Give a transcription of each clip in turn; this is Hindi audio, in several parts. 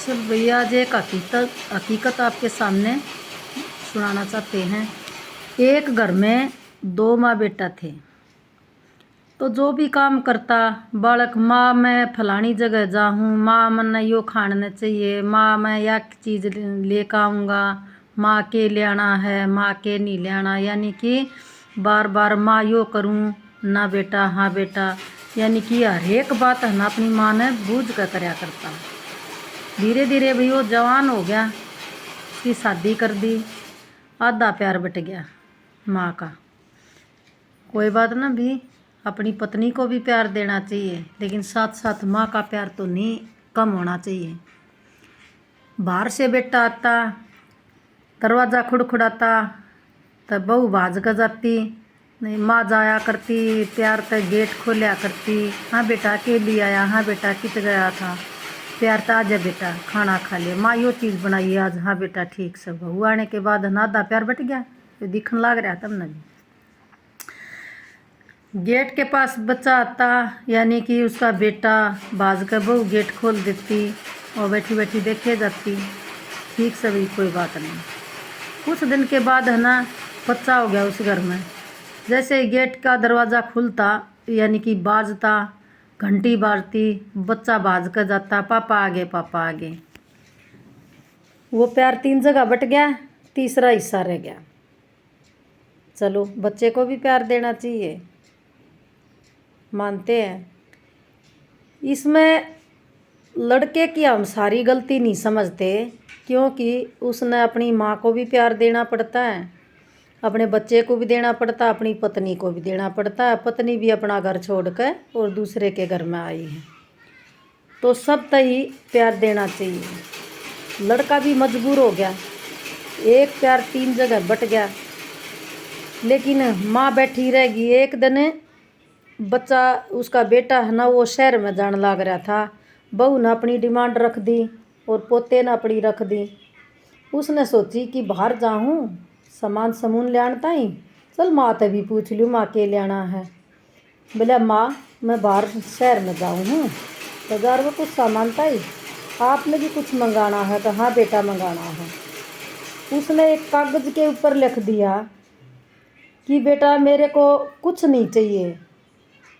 चल भैया, आज एक हकीकत आपके सामने सुनाना चाहते हैं। एक घर में दो माँ बेटा थे। तो जो भी काम करता बालक, माँ मैं फलानी जगह जाऊँ, माँ मन्ने यो खाने चाहिए, माँ मैं यह चीज़ लेकर आऊँगा, माँ के ले आना है, माँ के नहीं ले आना, यानी कि बार बार माँ यो करूँ ना बेटा हाँ बेटा, यानी कि हर एक बात है ना अपनी माँ ने बूझ कर करया करता। धीरे धीरे भाई वो जवान हो गया, उसकी शादी कर दी, आधा प्यार बट गया माँ का। कोई बात ना भी, अपनी पत्नी को भी प्यार देना चाहिए, लेकिन साथ साथ माँ का प्यार तो नहीं कम होना चाहिए। बाहर से बेटा आता, दरवाज़ा खुड़खुड़ाता, तब बहू भाज कर जाती, नहीं माँ जाया करती प्यार तक गेट खोलिया करती, हाँ बेटा के लिए आया, हाँ बेटा कित गया था, प्यार तो आज बेटा खाना खा लिया, माँ यो चीज़ बनाई आज, हाँ बेटा ठीक सब। बहू आने के बाद आधा प्यार बट गया, तो दिखन लग रहा तब न भी। गेट के पास बच्चा आता, यानी कि उसका बेटा, बाज कर बहू गेट खोल देती और बैठी बैठी देखे जाती, ठीक सभी कोई बात नहीं। कुछ दिन के बाद है ना बच्चा हो गया उस घर में। जैसे गेट का दरवाज़ा खुलता, यानी कि बाजता, घंटी बाजती, बच्चा बाज कर जाता, पापा आगे पापा आगे। वो प्यार 3 जगह बट गया, तीसरा हिस्सा रह गया। चलो बच्चे को भी प्यार देना चाहिए, मानते हैं। इसमें लड़के की हम सारी गलती नहीं समझते, क्योंकि उसने अपनी माँ को भी प्यार देना पड़ता है, अपने बच्चे को भी देना पड़ता है, अपनी पत्नी को भी देना पड़ता है। पत्नी भी अपना घर छोड़कर और दूसरे के घर में आई है, तो सब तही प्यार देना चाहिए। लड़का भी मजबूर हो गया, एक प्यार 3 जगह बट गया, लेकिन माँ बैठी रहेगी। एक दिन बच्चा, उसका बेटा है ना, वो शहर में जाने लग रहा था। बहू ने अपनी डिमांड रख दी और पोते ने अपनी रख दी। उसने सोची कि बाहर जाऊँ सामान समून ले आनता ही, चल माँ ते भी पूछ लूँ माँ के ले आना है। बोला माँ मैं बाहर शहर में जाऊँ हूँ, बाजार में कुछ सामान था ही, आपने भी कुछ मंगाना है? तो हाँ बेटा मंगाना है। उसने एक कागज़ के ऊपर लिख दिया कि बेटा मेरे को कुछ नहीं चाहिए,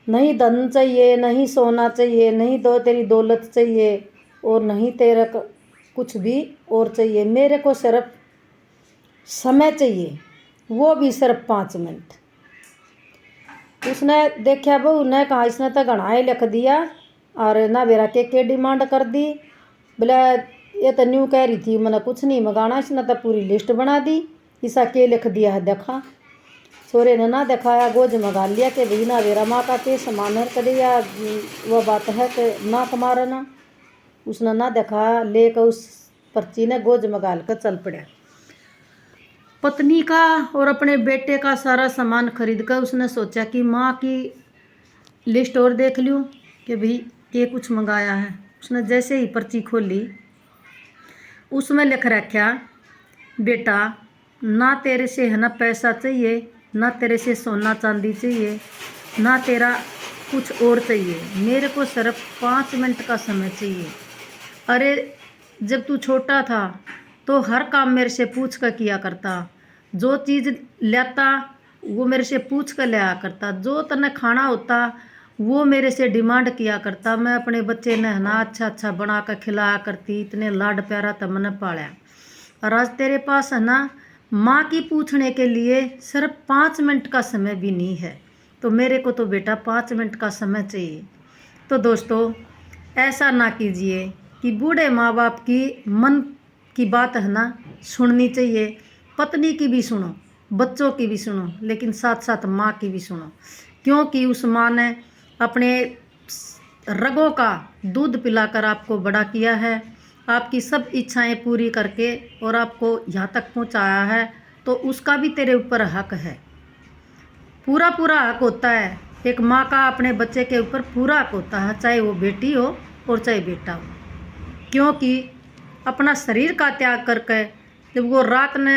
नहीं धन चाहिए, नहीं सोना चाहिए, नहीं दो तेरी दौलत चाहिए, और नहीं तेरा कुछ भी और चाहिए, मेरे को सिर्फ समय चाहिए, वो भी सिर्फ 5 मिनट। उसने देखा बहू ने कहा इसने तो घना ही लिख दिया और ना बेरा के डिमांड कर दी। बोले ये तो न्यू कह रही थी मैंने कुछ नहीं मंगाना, इसने तो पूरी लिस्ट बना दी, इसा के लिख दिया है देखा। छोरे ने ना दिखाया, गोज मंगा लिया कि भाई ना बेरा माँ का के समान है कर दिया, वह बात है कि ना कमारा ना। उसने ना दिखाया, लेकर उस पर्ची ने गोज मंगा कर चल पड़ा। पत्नी का और अपने बेटे का सारा सामान खरीद कर उसने सोचा कि माँ की लिस्ट और देख लूँ कि भाई ये कुछ मंगाया है। उसने जैसे ही पर्ची खोली, उसमें लिख रखा बेटा ना तेरे से है ना पैसा चाहिए, ना तेरे से सोना चांदी चाहिए, ना तेरा कुछ और चाहिए, मेरे को सिर्फ 5 मिनट का समय चाहिए। अरे जब तू छोटा था तो हर काम मेरे से पूछ कर किया करता, जो चीज़ लाता वो मेरे से पूछ कर लाया करता, जो तने खाना होता वो मेरे से डिमांड किया करता। मैं अपने बच्चे ने है ना अच्छा अच्छा बना कर खिलाया करती, इतने लाड प्यारा था मैंने पाला। और आज तेरे पास है ना माँ की पूछने के लिए सिर्फ 5 मिनट का समय भी नहीं है, तो मेरे को तो बेटा 5 मिनट का समय चाहिए। तो दोस्तों ऐसा ना कीजिए कि बूढ़े माँ बाप की मन की बात है ना सुननी चाहिए, पत्नी की भी सुनो, बच्चों की भी सुनो, लेकिन साथ साथ माँ की भी सुनो, क्योंकि उस माँ ने अपने रगों का दूध पिलाकर आपको बड़ा किया है, आपकी सब इच्छाएं पूरी करके और आपको यहाँ तक पहुँचाया है, तो उसका भी तेरे ऊपर हक है, पूरा पूरा हक होता है। एक माँ का अपने बच्चे के ऊपर पूरा हक होता है, चाहे वो बेटी हो और चाहे बेटा हो, क्योंकि अपना शरीर का त्याग करके जब वो रात ने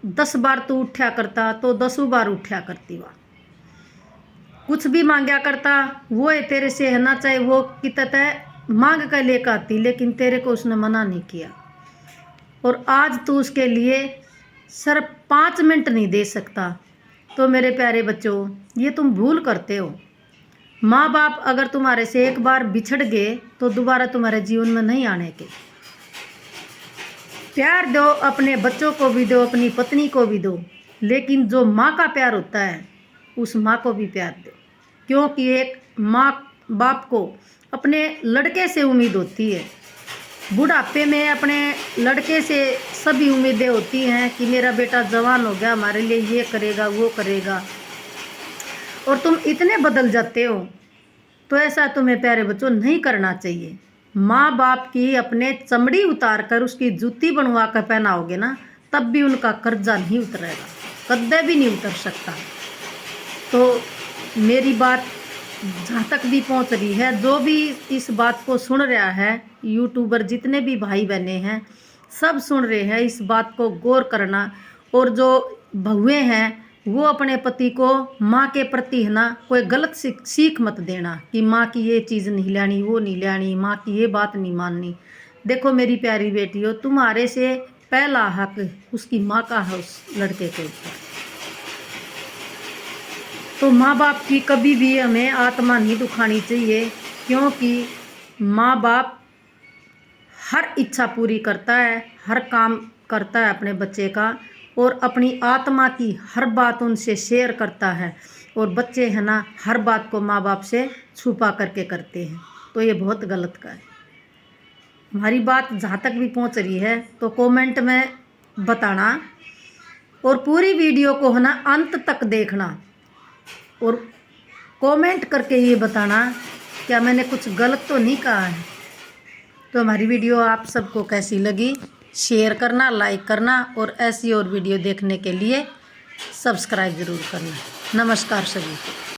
10 बार तो उठा करता तो 10 बार उठा करती, वह कुछ भी मांगा करता वो है तेरे से है ना, चाहे वो कितत है मांग कर लेकर आती, लेकिन तेरे को उसने मना नहीं किया। और आज तू उसके लिए सिर्फ 5 मिनट नहीं दे सकता। तो मेरे प्यारे बच्चों, ये तुम भूल करते हो। माँ बाप अगर तुम्हारे से एक बार बिछड़ गए तो दोबारा तुम्हारे जीवन में नहीं आने के। प्यार दो, अपने बच्चों को भी दो, अपनी पत्नी को भी दो, लेकिन जो माँ का प्यार होता है उस माँ को भी प्यार दो। क्योंकि एक माँ बाप को अपने लड़के से उम्मीद होती है। बुढ़ापे में अपने लड़के से सभी उम्मीदें होती हैं कि मेरा बेटा जवान हो गया, हमारे लिए ये करेगा वो करेगा, और तुम इतने बदल जाते हो। तो ऐसा तुम्हें प्यारे बच्चों नहीं करना चाहिए। माँ बाप की अपने चमड़ी उतार कर उसकी जूती बनवा कर पहनाओगे ना, तब भी उनका कर्जा नहीं उतरेगा, कद्दे भी नहीं उतर सकता। तो मेरी बात जहाँ तक भी पहुँच रही है, जो भी इस बात को सुन रहा है, यूट्यूबर जितने भी भाई बहने हैं सब सुन रहे हैं, इस बात को गौर करना। और जो बहुएं हैं वो अपने पति को माँ के प्रति है ना कोई गलत सीख मत देना कि माँ की ये चीज़ नहीं लेनी, वो नहीं लेनी, माँ की ये बात नहीं माननी। देखो मेरी प्यारी बेटियों, तुम्हारे से पहला हक उसकी माँ का है उस लड़के के ऊपर। तो माँ बाप की कभी भी हमें आत्मा नहीं दुखानी चाहिए, क्योंकि माँ बाप हर इच्छा पूरी करता है, हर काम करता है अपने बच्चे का, और अपनी आत्मा की हर बात उनसे शेयर करता है। और बच्चे हैं ना हर बात को माँ बाप से छुपा करके करते हैं, तो ये बहुत गलत का है। हमारी बात जहाँ तक भी पहुँच रही है तो कमेंट में बताना, और पूरी वीडियो को है ना अंत तक देखना, और कमेंट करके ये बताना क्या मैंने कुछ गलत तो नहीं कहा है। तो हमारी वीडियो आप सबको कैसी लगी, शेयर करना, लाइक करना, और ऐसी और वीडियो देखने के लिए सब्सक्राइब ज़रूर करना। नमस्कार सभी को।